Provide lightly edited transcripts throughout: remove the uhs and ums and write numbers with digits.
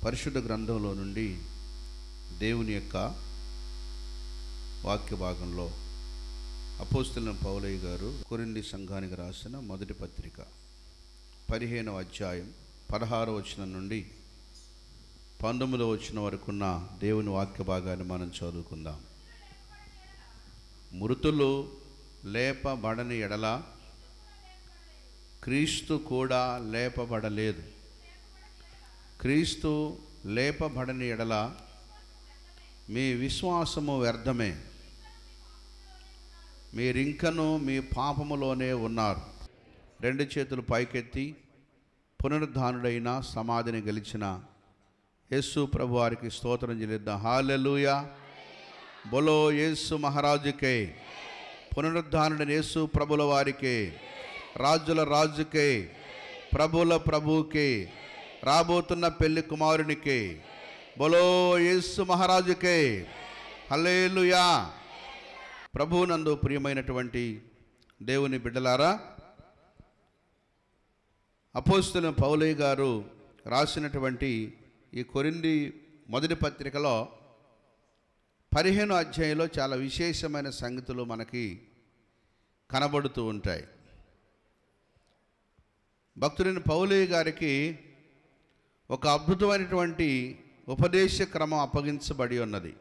పరిశుద్ధ గ్రంథంలో నుండి దేవుని యొక్క వాక్య భాగంలో అపోస్తలుడైన పౌలయ్య గారు కొరింథీ సంఘానికి రాసిన మొదటి పత్రిక 15వ అధ్యాయం 16వ వచనం నుండి 19వ వచనం వరకున్న దేవుని వాక్య భాగాన్ని మనం చదువుకుందాం. మృతులు లేపబడని ఎడల క్రీస్తు కూడా లేపబడలేదు. క్రీస్తు లేపబడని ఎడల మీ విశ్వాసము వ్యర్థమే, మీరింకను మీ పాపములోనే ఉన్నారు. రెండు చేతులు పైకెత్తి పునరుద్ధానుడైన సమాధిని గెలిచిన యేసు ప్రభు వారికి స్తోత్రం చెల్లిద్దాం. హల్లెలూయా, బోలో యేసు మహారాజుకే, పునరుద్ధానుడైన యేసు ప్రభుల వారికే, రాజుల రాజుకే, ప్రభుల ప్రభువుకే, రాబోతున్న పెళ్లి కుమారునికే, బోలో యేసు మహారాజుకే. హల్లెలూయా. ప్రభువునందు ప్రియమైనటువంటి దేవుని బిడ్డలారా, అపోస్తలుడైన పౌలయ్య గారు రాసినటువంటి ఈ కొరింథీ మొదటి పత్రికలో 15వ అధ్యాయంలో చాలా విశేషమైన సంగతులు మనకి కనబడుతూ ఉంటాయి. భక్తుడైన పౌలయ్య గారికి ఒక అద్భుతమైనటువంటి ఉపదేశ క్రమం అప్పగించబడి ఉన్నది.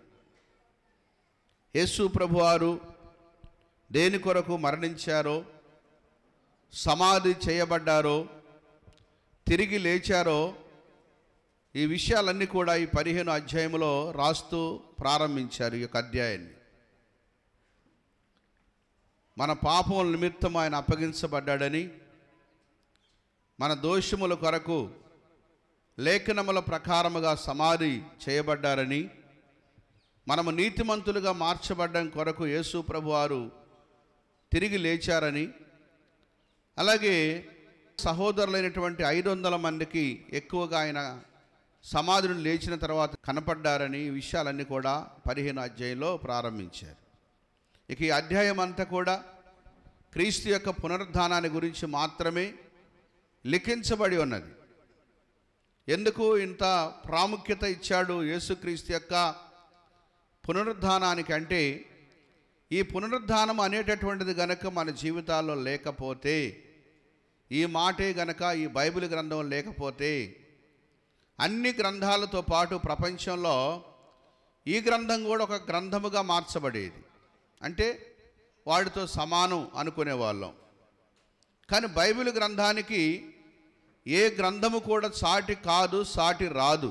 యేసు ప్రభువారు దేని కొరకు మరణించారో, సమాధి చేయబడ్డారో, తిరిగి లేచారో, ఈ విషయాలన్నీ కూడా ఈ 15వ అధ్యాయంలో రాస్తూ ప్రారంభించారు ఈ యొక్క అధ్యాయాన్ని. మన పాపముల నిమిత్తం ఆయన అప్పగించబడ్డాడని, మన దోషముల కొరకు లేఖనముల ప్రకారముగా సమాధి చేయబడ్డారని, మనము నీతిమంతులుగా మార్చబడ్డం కొరకు యేసు ప్రభువారు తిరిగి లేచారని, అలాగే సహోదరులైనటువంటి 500 మందికి ఎక్కువగా ఆయన సమాధి నుండి లేచిన తర్వాత కనపడ్డారని, ఈ విషయాలన్నీ కూడా 15వ అధ్యాయంలో ప్రారంభించారు. ఇక ఈ అధ్యాయం అంతా కూడా క్రీస్తు యొక్క పునరుద్ధానాన్ని గురించి మాత్రమే లిఖించబడి ఉన్నది. ఎందుకు ఇంత ప్రాముఖ్యత ఇచ్చాడు యేసుక్రీస్తు యొక్క పునరుద్ధానానికి అంటే, ఈ పునరుద్ధానం అనేటటువంటిది గనక మన జీవితాల్లో లేకపోతే, ఈ మాటే గనక ఈ బైబిల్ గ్రంథం లేకపోతే, అన్ని గ్రంథాలతో పాటు ప్రపంచంలో ఈ గ్రంథం కూడా ఒక గ్రంథముగా మార్చబడేది. అంటే వాటితో సమానం అనుకునేవాళ్ళం. కానీ బైబిల్ గ్రంథానికి ఏ గ్రంథము కూడా సాటి కాదు, సాటి రాదు.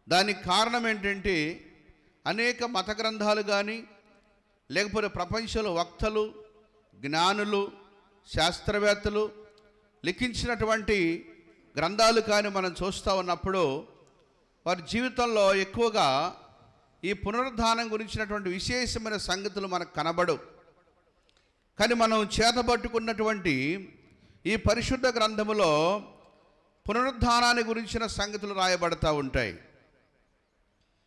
దానికి కారణం ఏంటంటే, అనేక మత గ్రంథాలు కానీ, లేకపోతే ప్రపంచంలో వక్తలు, జ్ఞానులు, శాస్త్రవేత్తలు లిఖించినటువంటి గ్రంథాలు కానీ మనం చూస్తూ ఉన్నప్పుడు వారి జీవితంలో ఎక్కువగా ఈ పునరుద్ధానం గురించినటువంటి విశేషమైన సంగతులు మనకు కనబడవు. కానీ మనం చేతబట్టుకున్నటువంటి ఈ పరిశుద్ధ గ్రంథములో పునరుద్ధానాన్ని గురించిన సంగతులు రాయబడతా ఉంటాయి.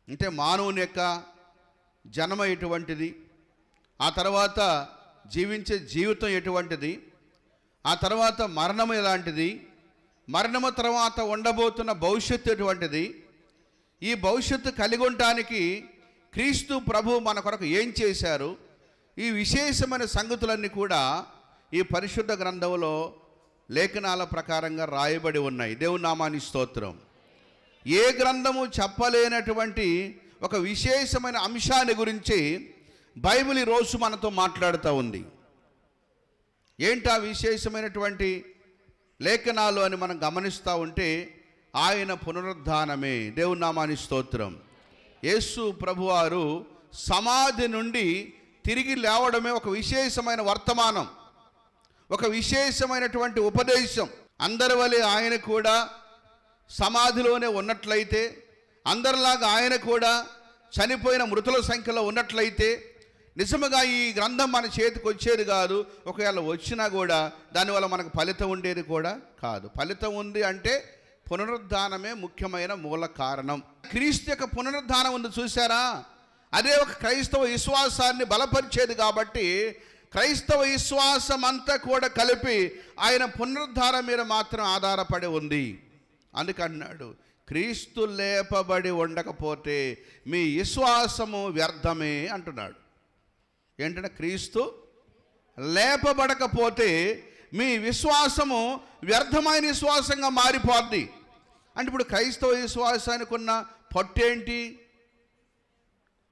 అంటే మానవుని యొక్క జన్మ ఎటువంటిది, ఆ తర్వాత జీవించే జీవితం ఎటువంటిది, ఆ తర్వాత మరణం ఎలాంటిది, మరణము తర్వాత ఉండబోతున్న భవిష్యత్తు ఎటువంటిది, ఈ భవిష్యత్తు కలిగి ఉండటానికి క్రీస్తు ప్రభు మన కొరకు ఏం చేశారు, ఈ విశేషమైన సంగతులన్నీ కూడా ఈ పరిశుద్ధ గ్రంథంలో లేఖనాల ప్రకారంగా రాయబడి ఉన్నాయి. దేవుని నామానికి స్తోత్రం. ఏ గ్రంథము చెప్పలేనటువంటి ఒక విశేషమైన అంశాన్ని గురించి బైబిల్ ఈరోజు మనతో మాట్లాడుతూ ఉంది. ఏంటి ఆ విశేషమైనటువంటి లేఖనాలు అని మనం గమనిస్తూ ఉంటే, ఆయన పునరుద్ధానమే. దేవుని నామానికి స్తోత్రం. యేసు ప్రభువారు సమాధి నుండి తిరిగి లేవడమే ఒక విశేషమైన వర్తమానం, ఒక విశేషమైనటువంటి ఉపదేశం. అందరి వలె ఆయన కూడా సమాధిలోనే ఉన్నట్లయితే, అందరిలాగా ఆయన కూడా చనిపోయిన మృతుల సంఖ్యలో ఉన్నట్లయితే, నిజముగా ఈ గ్రంథం మన చేతికి వచ్చేది కాదు. ఒకవేళ వచ్చినా కూడా దానివల్ల మనకు ఫలితం ఉండేది కూడా కాదు. ఫలితం ఉంది అంటే పునరుద్ధానమే ముఖ్యమైన మూల కారణం. క్రీస్తు యొక్క పునరుద్ధానం ఉంది చూసారా, అదే ఒక క్రైస్తవ విశ్వాసాన్ని బలపరిచేది. కాబట్టి క్రైస్తవ విశ్వాసం అంతా కూడా కలిపి ఆయన పునరుద్ధానం మీద మాత్రం ఆధారపడి ఉంది. అందుకన్నాడు, క్రీస్తు లేపబడి ఉండకపోతే మీ విశ్వాసము వ్యర్థమే అంటున్నాడు. ఏంటంటే క్రీస్తు లేపబడకపోతే మీ విశ్వాసము వ్యర్థమైన విశ్వాసంగా మారిపోద్ది. అంటే ఇప్పుడు క్రైస్తవ విశ్వాసానికి ఉన్న పట్టేంటి?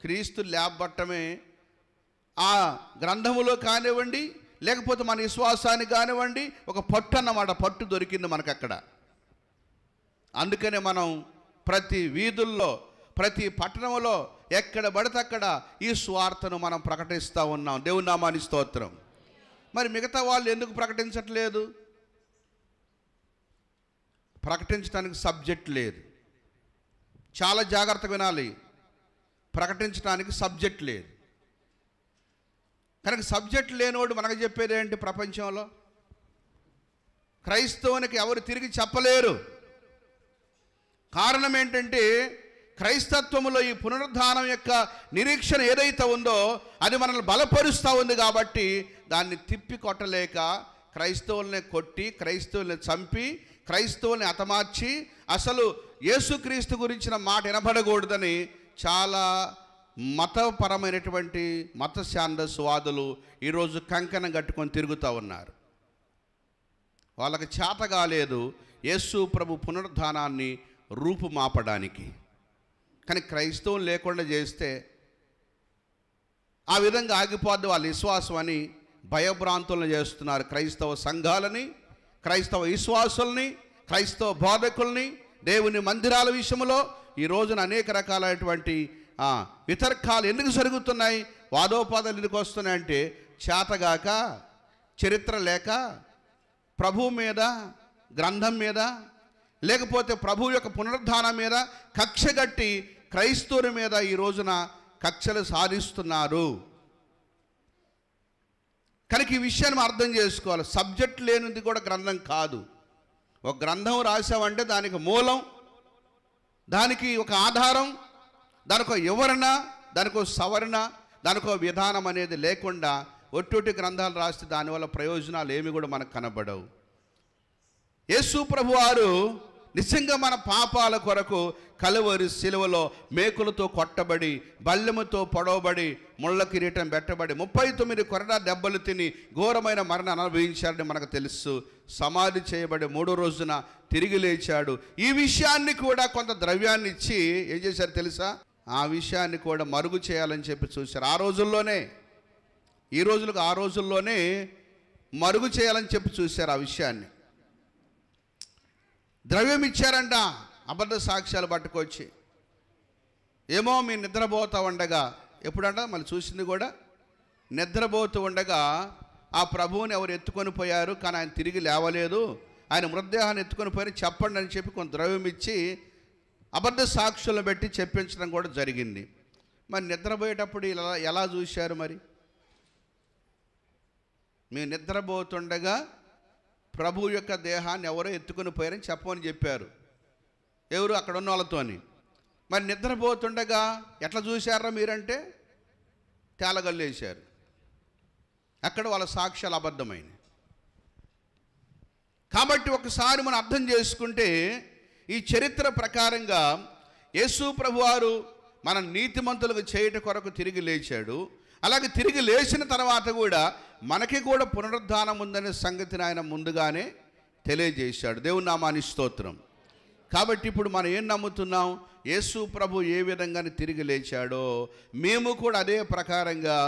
క్రీస్తు లేపబట్టమే. ఆ గ్రంథములో కానివ్వండి, లేకపోతే మన విశ్వాసానికి కానివ్వండి, ఒక పట్టు అన్నమాట. పట్టు దొరికింది మనకు అక్కడ. అందుకనే మనం ప్రతి వీధుల్లో, ప్రతి పట్టణంలో ఎక్కడ పడితే అక్కడ ఈ సువార్తను మనం ప్రకటిస్తూ ఉన్నాం. దేవుని నామానికి స్తోత్రం. మరి మిగతా వాళ్ళు ఎందుకు ప్రకటించట్లేదు? ప్రకటించడానికి సబ్జెక్ట్ లేదు. చాలా జాగ్రత్తగా వినాలి. ప్రకటించడానికి సబ్జెక్ట్ లేదు. కనుక సబ్జెక్ట్ లేనివాడు మనకు చెప్పేది ఏంటి? ప్రపంచంలో క్రైస్తవునికి ఎవరు తిరిగి చెప్పలేరు. కారణం ఏంటంటే క్రైస్తత్వములో ఈ పునరుద్ధానం యొక్క నిరీక్షణ ఏదైతే ఉందో అది మనల్ని బలపరుస్తూ ఉంది. కాబట్టి దాన్ని తిప్పి కొట్టలేక క్రైస్తవుల్ని కొట్టి, క్రైస్తవుల్ని చంపి, క్రైస్తవుల్ని హతమార్చి అసలు యేసుక్రీస్తు గురించిన మాట వినబడకూడదని చాలా మతపరమైనటువంటి మత శాంతస్వాదులు ఈరోజు కంకణం కట్టుకొని తిరుగుతూ ఉన్నారు. వాళ్ళకి చేత కాలేదు యేసు ప్రభు పునరుద్ధానాన్ని రూపుమాపడానికి. కానీ క్రైస్తవం లేకుండా చేస్తే ఆ విధంగా ఆగిపోద్ది వాళ్ళ విశ్వాసం అని భయభ్రాంతులను చేస్తున్నారు. క్రైస్తవ సంఘాలని, క్రైస్తవ విశ్వాసుల్ని, క్రైస్తవ బోధకుల్ని, దేవుని మందిరాల విషయంలో ఈ రోజున అనేక రకాలైనటువంటి వితర్కాలు ఎందుకు జరుగుతున్నాయి, వాదోపాదాలు ఎందుకు వస్తున్నాయంటే చేతగాక, చరిత్ర లేక, ప్రభు మీద, గ్రంథం మీద, లేకపోతే ప్రభు యొక్క పునరుద్ధానం మీద కక్షగట్టి క్రైస్తవుల మీద ఈ రోజున కక్షలు సాధిస్తున్నారు. కనుక ఈ విషయాన్ని అర్థం చేసుకోవాలి. సబ్జెక్ట్ లేనిది కూడా గ్రంథం కాదు. ఒక గ్రంథం రాసామంటే దానికి మూలం, దానికి ఒక ఆధారం, దానికి ఒక వివరణ, దానికి ఒక సవరణ, దానికి ఒక విధానం అనేది లేకుండా ఒట్టొట్టి గ్రంథాలు రాస్తే దానివల్ల ప్రయోజనాలు ఏమి కూడా మనకు కనబడవు. యేసు ప్రభువారు నిజంగా మన పాపాల కొరకు కలువరి శిలువలో మేకులతో కొట్టబడి, బల్లెముతో పొడవబడి, ముళ్ళ కిరీటం పెట్టబడి 39 కొరడా దెబ్బలు తిని ఘోరమైన మరణం అనుభవించాడని మనకు తెలుసు. సమాధి చేయబడి 3వ రోజున తిరిగి లేచాడు. ఈ విషయాన్ని కూడా కొంత ద్రవ్యాన్ని ఇచ్చి ఏం చేశారు తెలుసా? ఆ విషయాన్ని కూడా మరుగు చేయాలని చెప్పి చూశారు. ఆ రోజుల్లోనే, ఈ రోజులకు ఆ రోజుల్లోనే మరుగు చేయాలని చెప్పి చూశారు. ఆ విషయాన్ని ద్రవ్యం ఇచ్చారంట. అబద్ధ సాక్ష్యాలు పట్టుకొచ్చి ఏమో మీ నిద్రపోతూ ఉండగా, ఎప్పుడంట మళ్ళీ చూసింది కూడా నిద్రపోతూ ఉండగా ఆ ప్రభువుని ఎవరు ఎత్తుకొని పోయారు, కానీ ఆయన తిరిగి లేవలేదు, ఆయన మృతదేహాన్ని ఎత్తుకొని పోయారు చెప్పండి అని చెప్పి కొంత ద్రవ్యం ఇచ్చి అబద్ధ సాక్షులను పెట్టి చెప్పించడం కూడా జరిగింది. మరి నిద్రపోయేటప్పుడు ఇలా ఎలా చూశారు? మరి మీరు నిద్రపోతుండగా ప్రభు యొక్క దేహాన్ని ఎవరో ఎత్తుకొని పోయారని చెప్పమని చెప్పారు. ఎవరు? అక్కడ ఉన్న వాళ్ళతోని. మరి నిద్రపోతుండగా ఎట్లా చూశారా మీరంటే తేలగల్లేశారు. అక్కడ వాళ్ళ సాక్ష్యాలు అబద్ధమైనవి. కాబట్టి ఒకసారి మనం అర్థం చేసుకుంటే ఈ చరిత్ర ప్రకారంగా యేసు ప్రభువారు మన నీతిమంతులకు చేయట కొరకు తిరిగి లేచాడు. అలాగే తిరిగి లేచిన తర్వాత కూడా మనకి కూడా పునరుద్ధానం ఉందనే సంగతిని ఆయన ముందుగానే తెలియజేశాడు. దేవుని నామానికి స్తోత్రం. కాబట్టి ఇప్పుడు మనం ఏం నమ్ముతున్నాం? యేసు ప్రభు ఏ విధంగానే తిరిగి లేచాడో మేము కూడా అదే ప్రకారంగా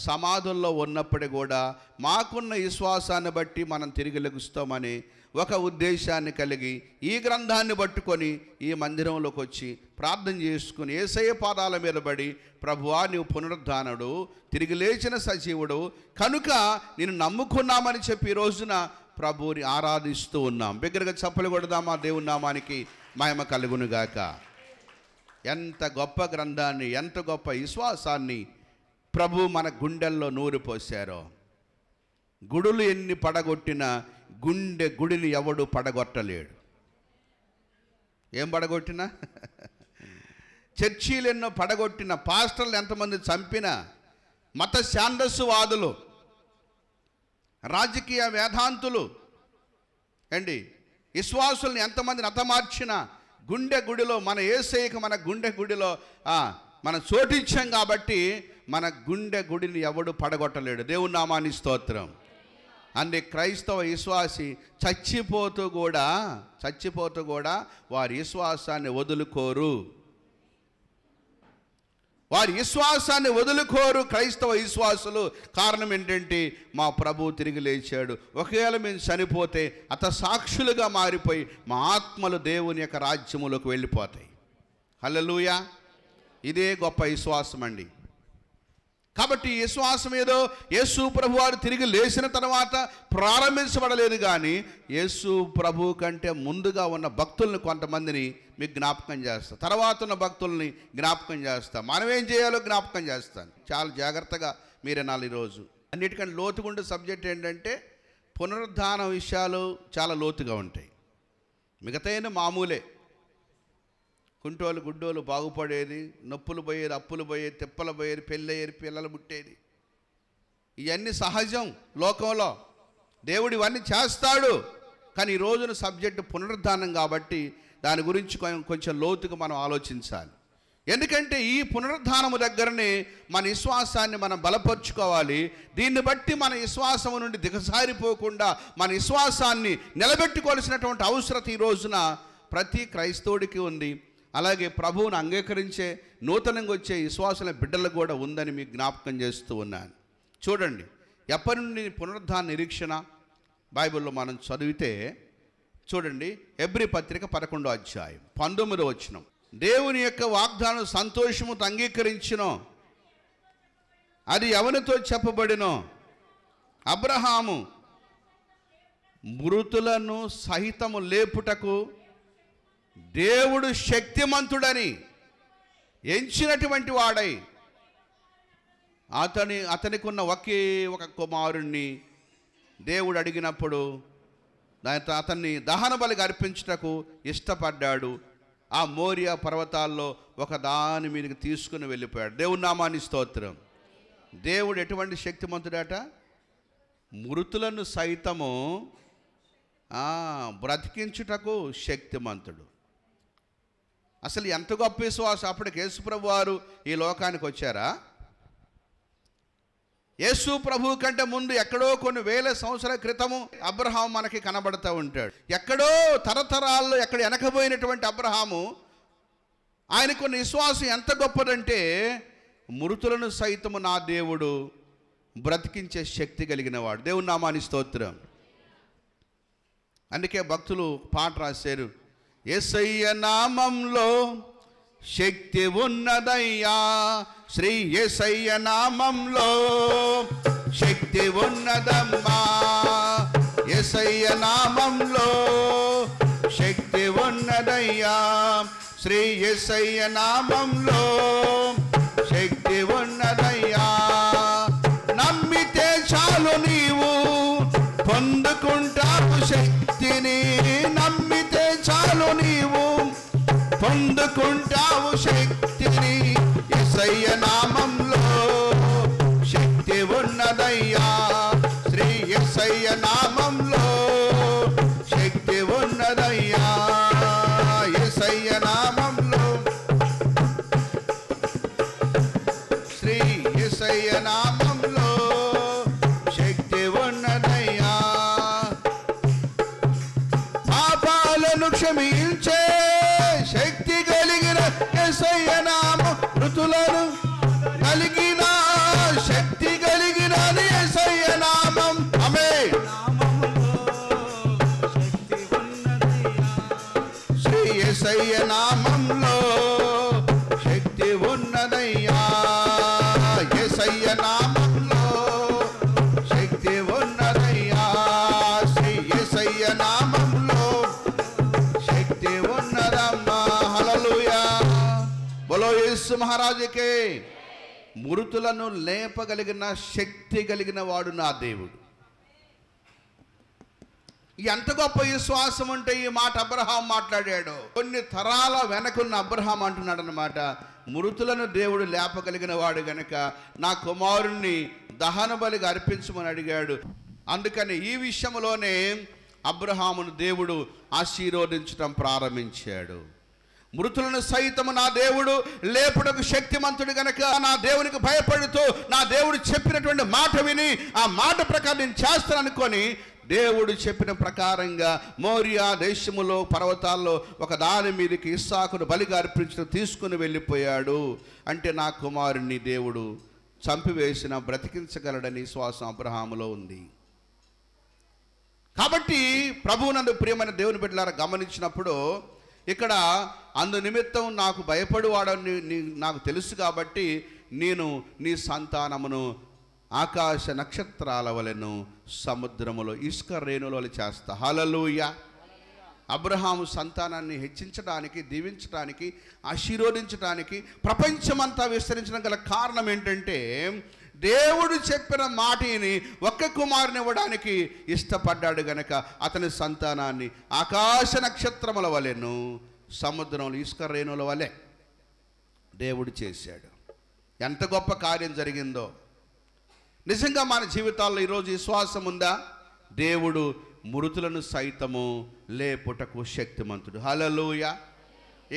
సమాధుల్లో ఉన్నప్పుడు కూడా మాకున్న విశ్వాసాన్ని బట్టి మనం తిరిగి లెగుస్తామని ఒక ఉద్దేశాన్ని కలిగి ఈ గ్రంథాన్ని పట్టుకొని ఈ మందిరంలోకి వచ్చి ప్రార్థన చేసుకుని యేసయ్య పాదాల మీద పడి, ప్రభువా నీవు పునరుద్ధానుడు, తిరిగి లేచిన సజీవుడు కనుక నేను నమ్ముకున్నామని చెప్పి ఈ రోజున ప్రభువుని ఆరాధిస్తూ ఉన్నాం. బిగ్గరగా చప్పలు కొడదామా? దేవుని నామానికి మహిమ కలుగునుగాక. ఎంత గొప్ప గ్రంథాన్ని, ఎంత గొప్ప విశ్వాసాన్ని ప్రభు మన గుండెల్లో నూరిపోశారో. గుడులు ఎన్ని పడగొట్టినా గుడిని ఎవడు పడగొట్టలేడు. ఏం పడగొట్టినా, చర్చీలు ఎన్నో పడగొట్టిన, పాస్టర్లు ఎంతమంది చంపినా, మత ఛాందస్సువాదులు, రాజకీయ వేదాంతులు విశ్వాసుల్ని ఎంతమందిని హతమార్చినా, గుండె గుడిలో మన యేసయ్యకు మన గుండె గుడిలో మనం చోటించాం కాబట్టి మన గుండె గుడిని ఎవడు పడగొట్టలేడు. దేవుని నామాని స్తోత్రం. అంటే క్రైస్తవ విశ్వాసి చచ్చిపోతూ కూడా వారి విశ్వాసాన్ని వదులుకోరు. వారి విశ్వాసాన్ని వదులుకోరు క్రైస్తవ విశ్వాసులు. కారణం ఏంటంటే మా ప్రభు తిరిగి లేచాడు. ఒకవేళ మేము చనిపోతే సాక్షులుగా మారిపోయి మా ఆత్మలు దేవుని యొక్క రాజ్యములోకి వెళ్ళిపోతాయి. హల్లెలూయా. ఇదే గొప్ప విశ్వాసం అండి. కాబట్టి ఈ విశ్వాసం ఏదో యేసు ప్రభు వారు తిరిగి లేచిన తర్వాత ప్రారంభించబడలేదు, కానీ యేసు ప్రభు కంటే ముందుగా ఉన్న భక్తుల్ని కొంతమందిని మీకు జ్ఞాపకం చేస్తా, తర్వాత ఉన్న భక్తుల్ని జ్ఞాపకం చేస్తా. మనం ఏం చేయాలో జ్ఞాపకం చేస్తాను. చాలా జాగ్రత్తగా మీరు వినాలి. ఈరోజు అన్నిటికంటే లోతుగా ఉండే సబ్జెక్ట్ ఏంటంటే పునరుద్ధాన విషయాలు చాలా లోతుగా ఉంటాయి. మిగతాయిన మామూలే. కుంటోలు గుడ్డోలు బాగుపడేది, నొప్పులు పోయేది, అప్పులు పోయేది, తిప్పలు పోయేది, పెళ్ళి అయ్యేది, పిల్లలు పుట్టేది, ఇవన్నీ సహజం లోకంలో. దేవుడు ఇవన్నీ చేస్తాడు. కానీ ఈ రోజున సబ్జెక్టు పునరుద్ధానం కాబట్టి దాని గురించి కొంచెం లోతుగా మనం ఆలోచించాలి. ఎందుకంటే ఈ పునరుద్ధానము దగ్గరనే మన విశ్వాసాన్ని మనం బలపరుచుకోవాలి. దీన్ని బట్టి మన విశ్వాసము నుండి దిగజారిపోకుండా మన విశ్వాసాన్ని నిలబెట్టుకోవాల్సినటువంటి అవసరత ఈ రోజున ప్రతి క్రైస్తవుడికి ఉంది. అలాగే ప్రభువును అంగీకరించే నూతనంగా వచ్చే విశ్వాసుల బిడ్డలకు కూడా ఉందని మీకు జ్ఞాపకం చేస్తూ ఉన్నాను. చూడండి, ఎప్పటి నుండి పునరుద్ధాన నిరీక్షణ బైబిల్లో మనం చదివితే చూడండి, హెబ్రీ పత్రిక 11వ అధ్యాయం 19వ వచనం. దేవుని యొక్క వాగ్దానం సంతోషముతో అంగీకరించినో అది ఎవరితో చెప్పబడినో అబ్రహాము మృతులను సహితము లేపుటకు దేవుడు శక్తిమంతుడని ఎంచినటువంటి వాడై అతనికి ఉన్న ఒకే ఒక కుమారుణ్ణి దేవుడు అడిగినప్పుడు అతన్ని దహన బలిగా అర్పించుటకు ఇష్టపడ్డాడు. ఆ మోరియా పర్వతాల్లో ఒక దాని మీదకి తీసుకుని వెళ్ళిపోయాడు. దేవుని నామాని స్తోత్రం. దేవుడు ఎటువంటి శక్తిమంతుడట? మృతులను సైతము బ్రతికించుటకు శక్తిమంతుడు. అసలు ఎంత గొప్ప విశ్వాసం! అప్పటికి యేసు ప్రభు వారు ఈ లోకానికి వచ్చారా? యేసు ప్రభు కంటే ముందు ఎక్కడో కొన్ని వేల సంవత్సరాల క్రితము అబ్రహాము మనకి కనబడుతూ ఉంటాడు. ఎక్కడో తరతరాల్లో ఎక్కడ వెనకపోయినటువంటి అబ్రహాము, ఆయనకున్న విశ్వాసం ఎంత గొప్పదంటే మృతులను సైతము నా దేవుడు బ్రతికించే శక్తి కలిగిన వాడు. దేవుని నామాని స్తోత్రం. అందుకే భక్తులు పాట రాశారు, యేసయ్య నామంలో శక్తి ఉన్నదయ్యా, శ్రీ యేసయ్య నామంలో శక్తి ఉన్నదమ్మా, యేసయ్య నామంలో శక్తి ఉన్నదయ్యా, శ్రీ యేసయ్య నామంలో శక్తి ఉన్నదయ్యా. నమ్మితే చాలు నీవు పొందుకుంటావు శక్తిని, నమ్మితే చాలు నీవు పొందుకుంటావు శక్తిని. యేసయ్య నామంలో శక్తి ఉన్నదయ్యా, శ్రీ యేసయ్య నామంలో శక్తి ఉన్నదయ్యా, యేసయ్య నామంలో, శ్రీ యేసయ్య నామంలో శక్తి ఉన్నదయ్యా. పాపాలను క్షమించే శక్తి కలిగిన యేసయ్య నామం, మృతులను కలిగిన శక్తి కలిగిన యేసయ్య నామం. ఆమేన్. శ్రీ యేసయ్య నామంలో శక్తి ఉన్నదయ్యా, యేసయ్య నామంలో శక్తి ఉన్నదయ్యా, శ్రీ యేసయ్య నామంలో శక్తి ఉన్నదమ్మా. హల్లెలూయా. బోలో యేసు మహారాజుకే. మృతులను లేపగలిగిన శక్తి కలిగిన వాడు నా దేవుడు. ఎంత గొప్ప విశ్వాసం ఉంటే ఈ మాట అబ్రహాం మాట్లాడాడు. కొన్ని తరాల వెనకున్న అబ్రహాం అంటున్నాడు అన్నమాట, మృతులను దేవుడు లేపగలిగిన వాడు గనక నా కుమారుణ్ణి దహన బలిగా అర్పించమని అడిగాడు. అందుకని ఈ విషయంలోనే అబ్రహామును దేవుడు ఆశీర్వదించడం ప్రారంభించాడు. మృతులను సైతము నా దేవుడు లేపుటకు శక్తిమంతుడు గనక నా దేవునికి భయపడుతూ నా దేవుడు చెప్పినటువంటి మాట విని ఆ మాట ప్రకారం నేను చేస్తాను అనుకొని దేవుడు చెప్పిన ప్రకారంగా మోరియా దేశములో పర్వతాల్లో ఒక దాని మీదకి ఇస్సాకును బలిగా అర్పించడం తీసుకుని వెళ్ళిపోయాడు. అంటే నా కుమారుణ్ణి దేవుడు చంపివేసిన బ్రతికించగలడని విశ్వాసం అబ్రహాములో ఉంది. కాబట్టి ప్రభువునందు ప్రియమైన దేవుని బిడ్డలారా గమనించినప్పుడు ఇక్కడ అందు నిమిత్తం నాకు భయపడువాడని నాకు తెలుసు కాబట్టి నేను నీ సంతానమును ఆకాశ నక్షత్రాల వలెను సముద్రములో ఇసుక రేణుల వలె చేస్తా. హల్లెలూయా. అబ్రహాము సంతానాన్ని హెచ్చించడానికి, దీవించడానికి, ఆశీర్వదించడానికి, ప్రపంచమంతా విస్తరించడం గల కారణం ఏంటంటే దేవుడు చెప్పిన మాటని ఒక్క కుమారుని ఇవ్వడానికి ఇష్టపడ్డాడు గనక అతని సంతానాన్ని ఆకాశ నక్షత్రముల వలెను సముద్రంలో ఇసుక రేణుల వలె దేవుడు చేశాడు. ఎంత గొప్ప కార్యం జరిగిందో. నిజంగా మన జీవితాల్లో ఈరోజు విశ్వాసం ఉందా? దేవుడు మృతులను సైతము లేపుటకు శక్తిమంతుడు. హల్లెలూయా.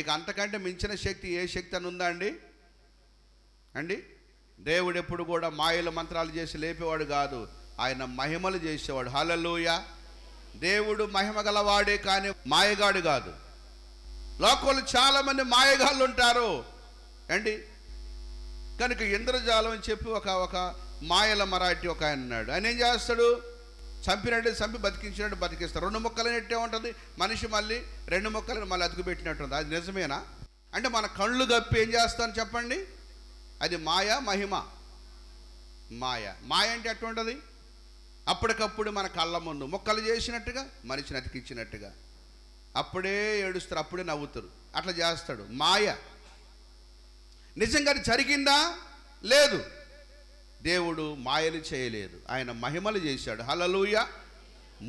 ఇక అంతకంటే మించిన శక్తి ఏ శక్తి అని ఉందా అండి? దేవుడు ఎప్పుడు కూడా మాయలు మంత్రాలు చేసి లేపేవాడు కాదు, ఆయన మహిమలు చేసేవాడు. హల్లెలూయా. దేవుడు మహిమ గలవాడే కానీ మాయగాడు కాదు. లోకంలో చాలామంది మాయగాళ్ళు ఉంటారు అండి. కనుక ఇంద్రజాలం అని చెప్పి ఒక మాయల మరాఠీ ఒక ఆయన ఉన్నాడు. ఆయన ఏం చేస్తాడు? చంపినట్టు చంపి బతికించినట్టు బతికిస్తాడు. 2 ముక్కలు నెట్టే ఉంటుంది మనిషి, మళ్ళీ 2 ముక్కలను మళ్ళీ అతుకుపెట్టినట్టు ఉంటుంది. అది నిజమేనా? అంటే మన కళ్ళు గప్పి ఏం చేస్తాను చెప్పండి? అది మాయ, మహిమ. మాయ అంటే ఎట్లుంటుంది? అప్పటికప్పుడు మన కళ్ళ ముందు ముక్కలు చేసినట్టుగా మనిషిని అతికించినట్టుగా అప్పుడే ఏడుస్తారు, అప్పుడే నవ్వుతారు, అట్లా చేస్తాడు. మాయ. నిజంగా జరిగిందా? లేదు. దేవుడు మాయలు చేయలేదు, ఆయన మహిమలు చేశాడు. హల్లెలూయా.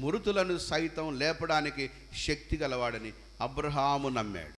మృతులను సైతం లేపడానికి శక్తి గలవాడని అబ్రహాము నమ్మాడు.